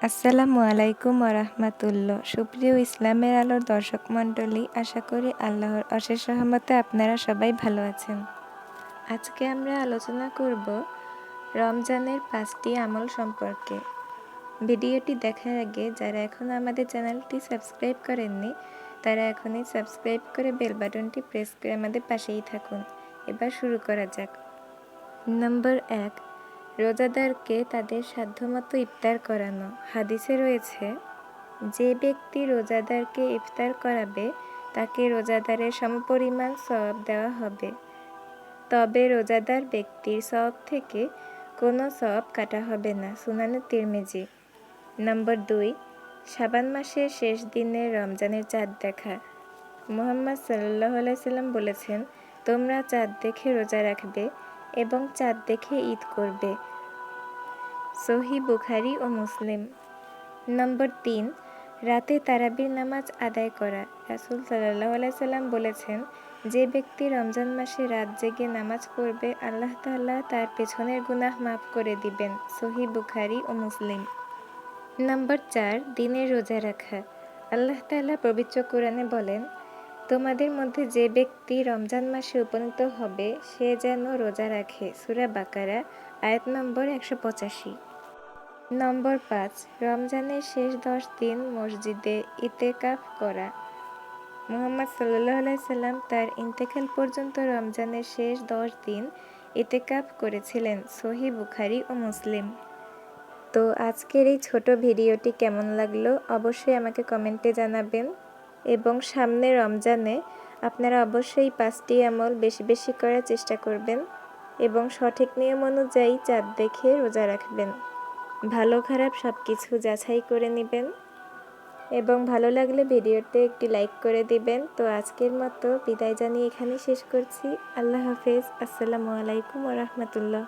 আসসালামু আলাইকুম ওরহমাতুল্লাহ। সুপ্রিয় ইসলামের আলোর দর্শক মণ্ডলী, আশা করি আল্লাহর অশেষ রহমতে আপনারা সবাই ভালো আছেন। আজকে আমরা আলোচনা করব রমজানের 5টি আমল সম্পর্কে। ভিডিওটি দেখার আগে যারা এখনও আমাদের চ্যানেলটি সাবস্ক্রাইব করেননি তারা এখনই সাবস্ক্রাইব করে বেল বাটনটি প্রেস করে আমাদের পাশেই থাকুন। এবার শুরু করা যাক। নম্বর 1, রোজাদারকে তাদের সাধ্যমতো ইফতার করানো। হাদিসে রয়েছে, যে ব্যক্তি রোজাদারকে ইফতার করাবে তাকে রোজাদারের সমপরিমাণ সওয়াব দেওয়া হবে, তবে রোজাদার ব্যক্তির সওয়াব থেকে কোনো সওয়াব কাটা হবে না। সুনানে তিরমিজি। নম্বর 2, শাবান মাসের শেষ দিনে রমজানের চাঁদ দেখা। মুহাম্মদ সাল্লাল্লাহু আলাইহি সাল্লাম বলেছেন, তোমরা চাঁদ দেখে রোজা রাখবে এবং চাঁদ দেখে ঈদ করবে। সহিহ বুখারী ও মুসলিম। নম্বর 3, রাতে তারাবির নামাজ আদায় করা। রাসূল সাল্লাল্লাহু আলাইহি সাল্লাম বলেছেন, যে ব্যক্তি রমজান মাসে রাত জেগে নামাজ পড়বে আল্লাহ তাআলা তার পেছনের গুনাহ মাফ করে দিবেন। সহিহ বুখারী ও মুসলিম। নম্বর 4, দিনের রোজা রাখা। আল্লাহ তাআলা পবিত্র কোরআনে বলেন, তোমাদের মধ্যে যে ব্যক্তি রমজান মাসে উপনীত হবে সে যেন রোজা রাখে। সূরা বাকারা আয়াত নম্বর 185। নম্বর 5, রমজানের শেষ 10 দিন মসজিদে ইতেকাফ করা। মুহাম্মদ সাল্লাল্লাহু আলাইহি সাল্লাম তার ইন্তেকাল পর্যন্ত রমজানের শেষ 10 দিন ইতেকাফ করেছিলেন। সহিহ বুখারী ও মুসলিম। তো আজকের এই ছোট ভিডিওটি কেমন লাগলো অবশ্যই আমাকে কমেন্টে জানাবেন, এবং সামনে রমজানে আপনারা অবশ্যই 5টি আমল বেশি বেশি করার চেষ্টা করবেন এবং সঠিক নিয়ম অনুযায়ী চাঁদ দেখে রোজা রাখবেন। ভালো খারাপ সব কিছু যাচাই করে নেবেন এবং ভালো লাগলে ভিডিওতে একটি লাইক করে দিবেন। তো আজকের মতো বিদায় জানিয়ে এখানেই শেষ করছি। আল্লাহ হাফেজ। আসসালামু আলাইকুম ওয়া রাহমাতুল্লাহ।